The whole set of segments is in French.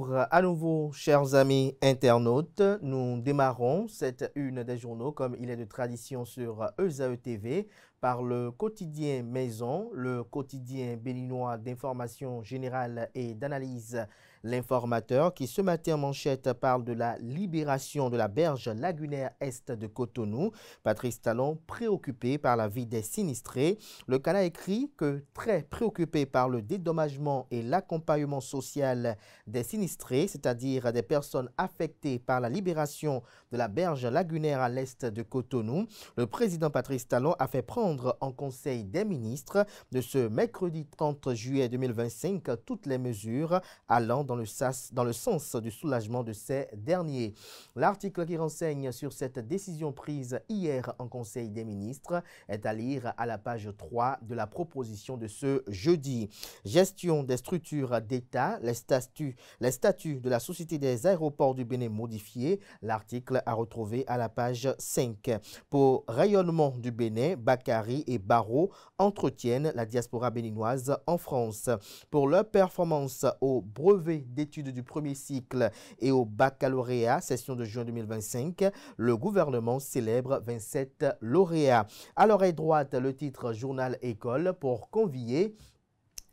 Bonjour à nouveau, chers amis internautes. Nous démarrons cette une des journaux, comme il est de tradition sur ESAE TV, par le quotidien Maison, le quotidien béninois d'information générale et d'analyse, L'Informateur, qui ce matin en manchette parle de la libération de la berge lagunaire est de Cotonou. Patrice Talon, préoccupé par la vie des sinistrés. Le Canard écrit que très préoccupé par le dédommagement et l'accompagnement social des sinistrés, c'est-à-dire des personnes affectées par la libération de la berge lagunaire à l'est de Cotonou, le président Patrice Talon a fait prendre en Conseil des ministres de ce mercredi 30 juillet 2025 toutes les mesures allant dans le sens du soulagement de ces derniers. L'article qui renseigne sur cette décision prise hier en Conseil des ministres est à lire à la page 3 de la proposition de ce jeudi. Gestion des structures d'État, les statuts de la Société des aéroports du Bénin modifiés. L'article à retrouver à la page 5. Pour rayonnement du Bénin, Bakary et Barrault entretiennent la diaspora béninoise en France. Pour leur performance au brevet d'études du premier cycle et au baccalauréat, session de juin 2025, le gouvernement célèbre 27 lauréats. À l'oreille droite, le titre Journal École pour convier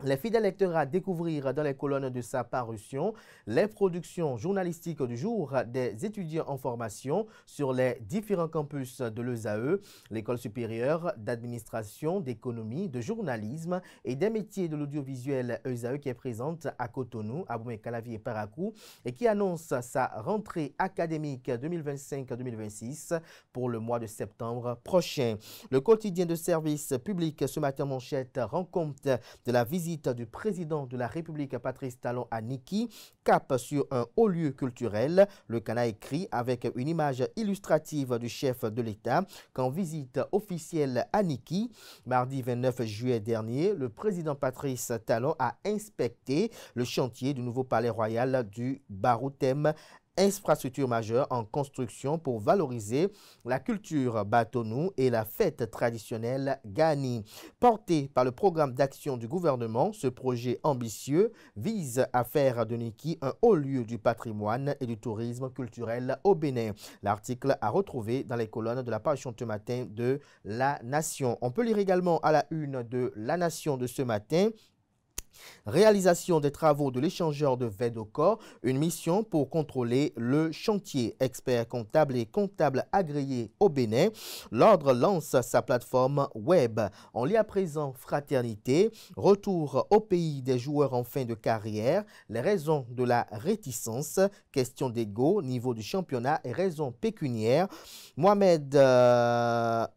les fidèles lecteurs à découvrir dans les colonnes de sa parution les productions journalistiques du jour des étudiants en formation sur les différents campus de l'ESAE, l'École supérieure d'administration, d'économie, de journalisme et des métiers de l'audiovisuel ESAE qui est présente à Cotonou, à Abomey-Calavi et Parakou et qui annonce sa rentrée académique 2025-2026 pour le mois de septembre prochain. Le quotidien de service public ce matin manchette rend compte de la visite du président de la République Patrice Talon à Niki, cap sur un haut lieu culturel. Le Canard écrit avec une image illustrative du chef de l'État qu'en visite officielle à Niki, mardi 29 juillet dernier, le président Patrice Talon a inspecté le chantier du nouveau palais royal du Baroutem, infrastructure majeure en construction pour valoriser la culture Batonou et la fête traditionnelle Gani. Porté par le programme d'action du gouvernement, ce projet ambitieux vise à faire de Niki un haut lieu du patrimoine et du tourisme culturel au Bénin. L'article à retrouver dans les colonnes de la page ce matin de La Nation. On peut lire également à la une de La Nation de ce matin: réalisation des travaux de l'échangeur de Védocor, une mission pour contrôler le chantier. Expert comptable et comptable agréé au Bénin, l'ordre lance sa plateforme web. On lit à présent Fraternité, retour au pays des joueurs en fin de carrière, les raisons de la réticence, question d'ego, niveau du championnat et raisons pécuniaires. Mohamed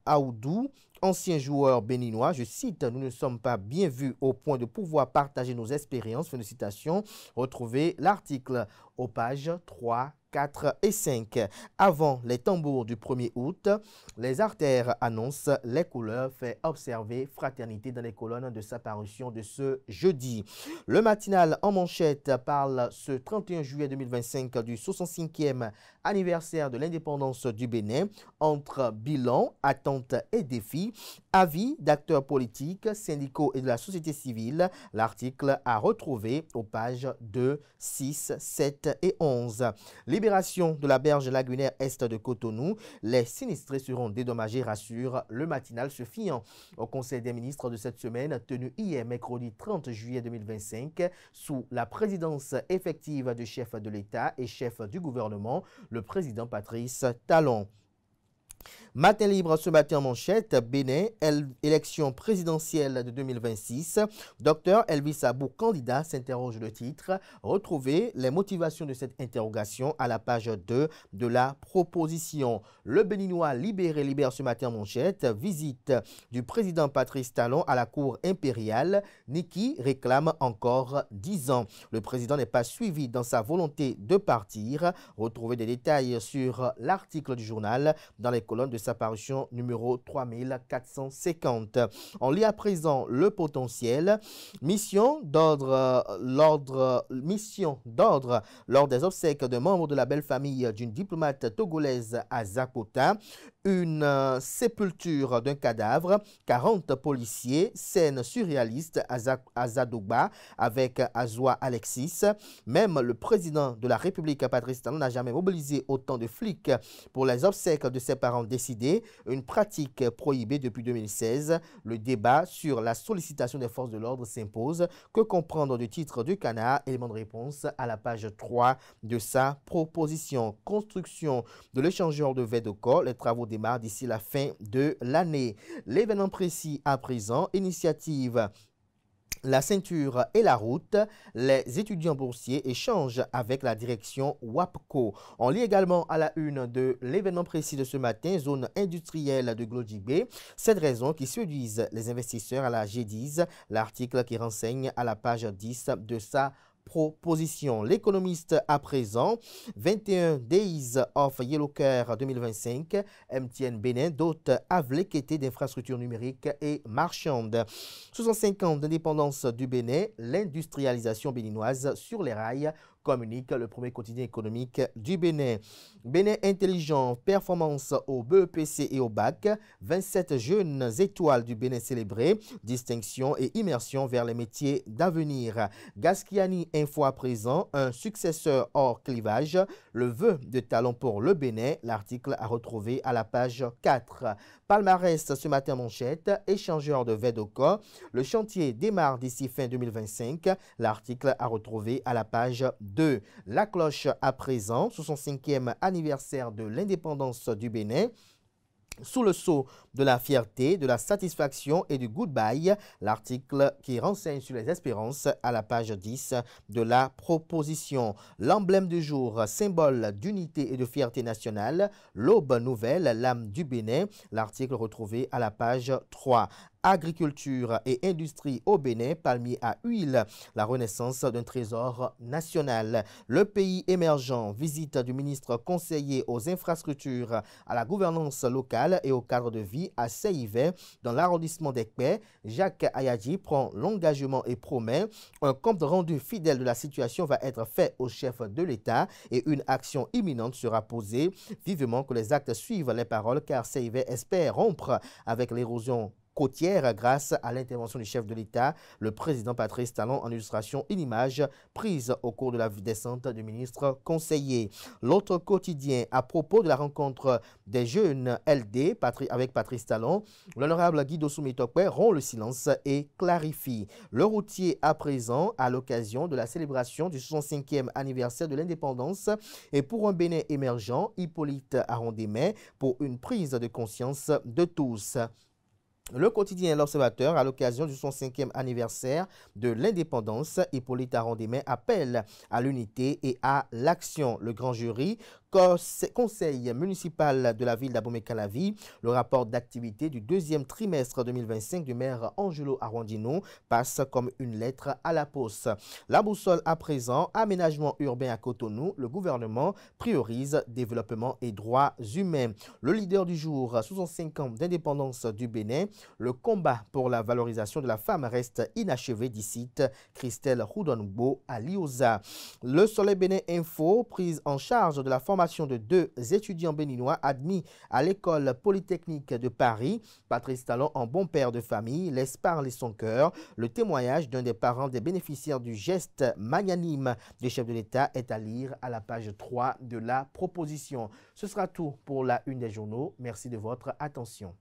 Aoudou, ancien joueur béninois, je cite: « Nous ne sommes pas bien vus au point de pouvoir partager nos expériences ». Fin de citation. Retrouvez l'article aux pages 3, 4 et 5. Avant les tambours du 1er août, les artères annoncent les couleurs, fait observer Fraternité dans les colonnes de sa parution de ce jeudi. Le matinal en manchette parle ce 31 juillet 2025 du 65e anniversaire de l'indépendance du Bénin. Entre bilan, attentes et défis, avis d'acteurs politiques, syndicaux et de la société civile, l'article à retrouver aux pages 2, 6, 7 et 11. Libération de la berge lagunaire est de Cotonou. Les sinistrés seront dédommagés, rassure le matinal, se fiant au Conseil des ministres de cette semaine tenu hier mercredi 30 juillet 2025 sous la présidence effective du chef de l'État et chef du gouvernement, le président Patrice Talon. Matin libre ce matin en manchette: Bénin, élection présidentielle de 2026. Docteur Elvis Abou, candidat, s'interroge le titre. Retrouvez les motivations de cette interrogation à la page 2 de la proposition. Le Béninois libère ce matin en manchette: visite du président Patrice Talon à la cour impériale. Niki réclame encore 10 ans. Le président n'est pas suivi dans sa volonté de partir. Retrouvez des détails sur l'article du journal dans les colonnes de sa parution numéro 3450. On lit à présent le potentiel. Mission d'ordre lors des obsèques de membres de la belle famille d'une diplomate togolaise à Zakota. Une sépulture d'un cadavre, 40 policiers, scène surréaliste à Zadogba avec Azwa Alexis. Même le président de la République, Patrice Talon, n'a jamais mobilisé autant de flics pour les obsèques de ses parents décédés, une pratique prohibée depuis 2016. Le débat sur la sollicitation des forces de l'ordre s'impose. Que comprendre du titre du Canard? Élément de réponse à la page 3 de sa proposition. Construction de l'échangeur de Vedoko. Les travaux démarrent d'ici la fin de l'année. L'événement précis à présent, initiative la ceinture et la route, les étudiants boursiers échangent avec la direction WAPCO. On lit également à la une de l'événement précis de ce matin, zone industrielle de Glodjibé. Cette raison qui séduisent les investisseurs à la G10, l'article qui renseigne à la page 10 de sa proposition. L'économiste à présent, 21 Days of Yellow Care 2025, MTN Bénin dote Avlekete d'infrastructures numériques et marchandes. 65 ans d'indépendance du Bénin, l'industrialisation béninoise sur les rails, communique le premier quotidien économique du Bénin. Bénin intelligent, performance au BEPC et au BAC, 27 jeunes étoiles du Bénin célébrées, distinction et immersion vers les métiers d'avenir. Gaskiani Info à présent, un successeur hors clivage, le vœu de talent pour le Bénin, l'article à retrouver à la page 4. Palmarès ce matin manchette, échangeur de Vedoko, le chantier démarre d'ici fin 2025, l'article à retrouver à la page 2. La cloche à présent, 65e anniversaire de l'indépendance du Bénin. Sous le sceau de la fierté, de la satisfaction et du goodbye, l'article qui renseigne sur les espérances à la page 10 de la proposition. L'emblème du jour, symbole d'unité et de fierté nationale, l'aube nouvelle, l'âme du Bénin, l'article retrouvé à la page 3. Agriculture et industrie au Bénin, palmier à huile, la renaissance d'un trésor national. Le pays émergent, visite du ministre conseiller aux infrastructures, à la gouvernance locale et au cadre de vie à Seyivé, dans l'arrondissement d'Ekpé. Jacques Ayadji prend l'engagement et promet un compte rendu fidèle de la situation va être fait au chef de l'État et une action imminente sera posée. Vivement que les actes suivent les paroles car Seyivé espère rompre avec l'érosion côtière grâce à l'intervention du chef de l'État, le président Patrice Talon, en illustration une image prise au cours de la descente du ministre conseiller. L'autre quotidien à propos de la rencontre des jeunes LD avec Patrice Talon, l'honorable Guido Soumitokwe rompt le silence et clarifie. Le routier à présent à l'occasion de la célébration du 65e anniversaire de l'indépendance et pour un Bénin émergent, Hippolyte Arondemais pour une prise de conscience de tous. Le quotidien L'Observateur, à l'occasion du 65e anniversaire de l'indépendance, Hippolyte Arondemais appelle à l'unité et à l'action. Le grand jury, conseil municipal de la ville d'Abomey-Calavi, le rapport d'activité du deuxième trimestre 2025 du maire Angelo Arondino passe comme une lettre à la poste. La boussole à présent, aménagement urbain à Cotonou, le gouvernement priorise développement et droits humains. Le leader du jour, 65 ans d'indépendance du Bénin, le combat pour la valorisation de la femme reste inachevé, d'ici Christelle Roudonbo à Liosa. Le Soleil Bénin Info, prise en charge de la formation de 2 étudiants béninois admis à l'école polytechnique de Paris. Patrice Talon, en bon père de famille, laisse parler son cœur. Le témoignage d'un des parents des bénéficiaires du geste magnanime du chef de l'État est à lire à la page 3 de la proposition. Ce sera tout pour la une des journaux. Merci de votre attention.